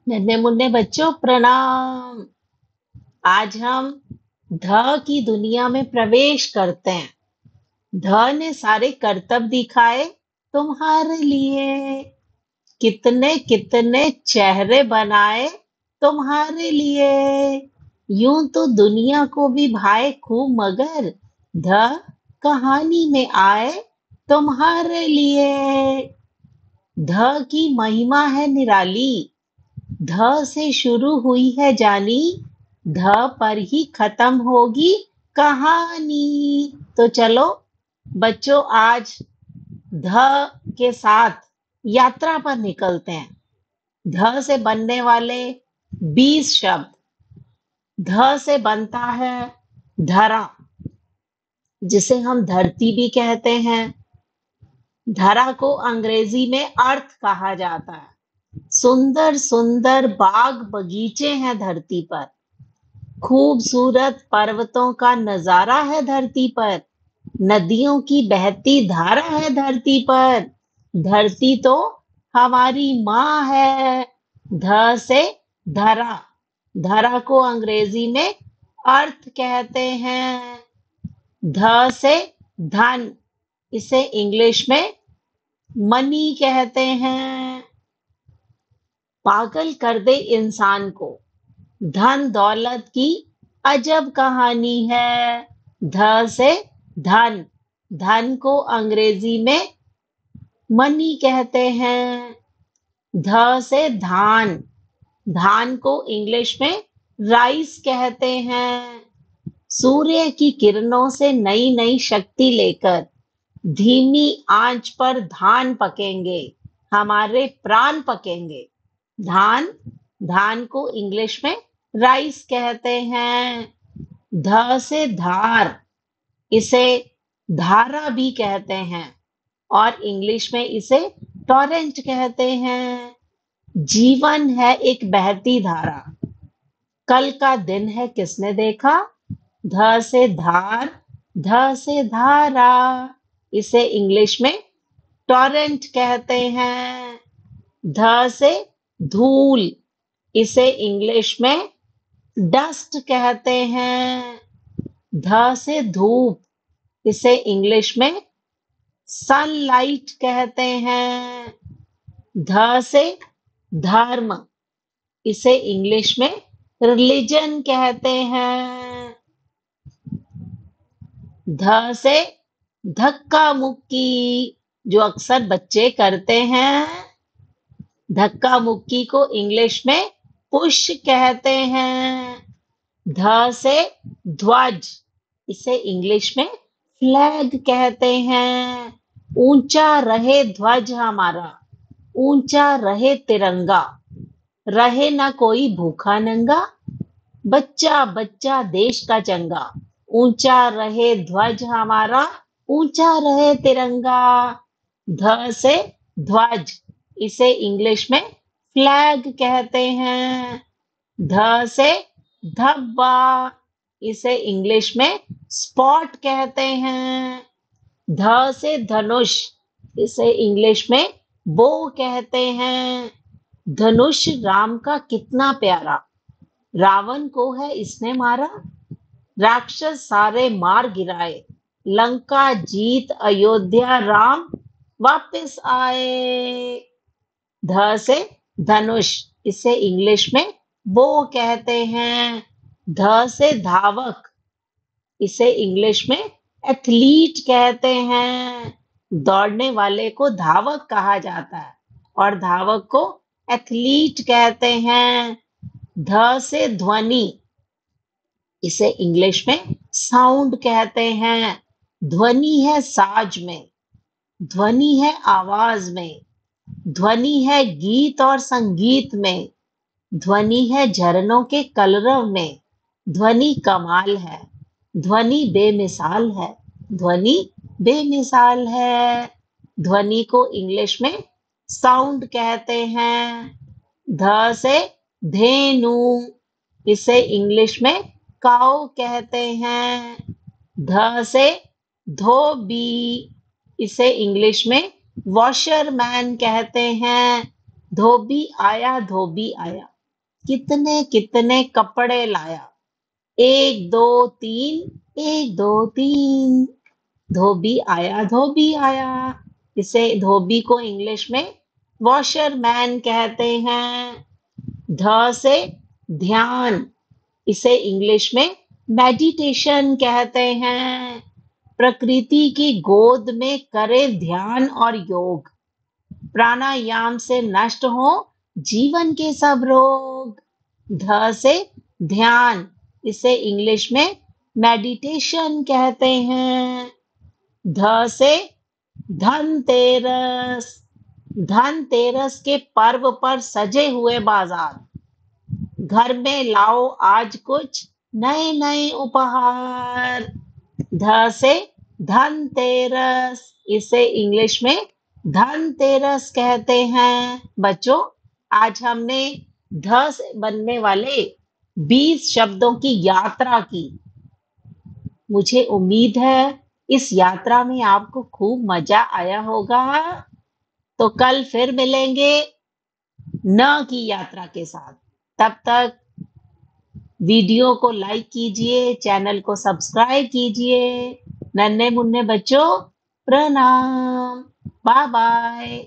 नन्हे मुन्ने बच्चों प्रणाम। आज हम ध की दुनिया में प्रवेश करते हैं। ध ने सारे करतब दिखाए तुम्हारे लिए, कितने कितने चेहरे बनाए तुम्हारे लिए। यूं तो दुनिया को भी भाए खूब, मगर ध कहानी में आए तुम्हारे लिए। ध की महिमा है निराली, ध से शुरू हुई है जानी, ध पर ही खत्म होगी कहानी। तो चलो बच्चों, आज ध के साथ यात्रा पर निकलते हैं। ध से बनने वाले 20 शब्द। ध से बनता है धरा, जिसे हम धरती भी कहते हैं। धरा को अंग्रेजी में अर्थ कहा जाता है। सुंदर सुंदर बाग बगीचे हैं धरती पर, खूबसूरत पर्वतों का नजारा है धरती पर, नदियों की बहती धारा है धरती पर। धरती तो हमारी माँ है। ध से धरा, धरा को अंग्रेजी में अर्थ कहते हैं। ध से धन, इसे इंग्लिश में मनी कहते हैं। पागल कर दे इंसान को धन दौलत की अजब कहानी है। ध से धन, धन को अंग्रेजी में मनी कहते हैं। ध से धान, धान को इंग्लिश में राइस कहते हैं। सूर्य की किरणों से नई नई शक्ति लेकर धीमी आंच पर धान पकेंगे, हमारे प्राण पकेंगे। धान, धान को इंग्लिश में राइस कहते हैं। ध से धार, इसे धारा भी कहते हैं और इंग्लिश में इसे टॉरेंट कहते हैं। जीवन है एक बहती धारा, कल का दिन है किसने देखा। ध से धार, ध से धारा, इसे इंग्लिश में टॉरेंट कहते हैं। ध से धूल, इसे इंग्लिश में डस्ट कहते हैं। ध से धूप, इसे इंग्लिश में सनलाइट कहते हैं। ध से धर्म, इसे इंग्लिश में रिलीजन कहते हैं। ध से धक्का मुक्की, जो अक्सर बच्चे करते हैं। धक्का मुक्की को इंग्लिश में पुश कहते हैं। ध से ध्वज, इसे इंग्लिश में फ्लैग कहते हैं। ऊंचा रहे ध्वज हमारा, ऊंचा रहे तिरंगा, रहे ना कोई भूखा नंगा, बच्चा बच्चा देश का चंगा। ऊंचा रहे ध्वज हमारा, ऊंचा रहे तिरंगा। ध से ध्वज, इसे इंग्लिश में फ्लैग कहते हैं। ध से धब्बा, इसे इंग्लिश में स्पॉट कहते हैं। ध से धनुष, इसे इंग्लिश में बो कहते हैं। धनुष राम का कितना प्यारा, रावण को है इसने मारा। राक्षस सारे मार गिराए, लंका जीत अयोध्या राम वापस आए। ध से धनुष, इसे इंग्लिश में बो कहते हैं। ध से धावक, इसे इंग्लिश में एथलीट कहते हैं। दौड़ने वाले को धावक कहा जाता है और धावक को एथलीट कहते हैं। ध से ध्वनि, इसे इंग्लिश में साउंड कहते हैं। ध्वनि है साज में, ध्वनि है आवाज में, ध्वनि है गीत और संगीत में, ध्वनि है झरनों के कलरव में। ध्वनि कमाल है, ध्वनि बेमिसाल है, ध्वनि बेमिसाल है। ध्वनि को इंग्लिश में साउंड कहते हैं। ध से धेनु, इसे इंग्लिश में काऊ कहते हैं। ध से धोबी, इसे इंग्लिश में वॉशरमैन कहते हैं। धोबी आया धोबी आया, कितने कितने कपड़े लाया। एक दो तीन, एक दो तीन। धोबी आया। इसे धोबी को इंग्लिश में वॉशरमैन कहते हैं। ध से ध्यान, इसे इंग्लिश में मेडिटेशन कहते हैं। प्रकृति की गोद में करे ध्यान और योग, प्राणायाम से नष्ट हो जीवन के सब रोग। ध से ध्यान, इसे इंग्लिश में मेडिटेशन कहते हैं। ध से धनतेरस, धनतेरस के पर्व पर सजे हुए बाजार, घर में लाओ आज कुछ नए नए उपहार। ध से धनतेरस, इसे इंग्लिश में धनतेरस कहते हैं। बच्चों, आज हमने ध से बनने वाले 20 शब्दों की यात्रा की। मुझे उम्मीद है इस यात्रा में आपको खूब मजा आया होगा। तो कल फिर मिलेंगे न की यात्रा के साथ। तब तक वीडियो को लाइक कीजिए, चैनल को सब्सक्राइब कीजिए। नन्हे मुन्ने बच्चों, प्रणाम। Bye bye.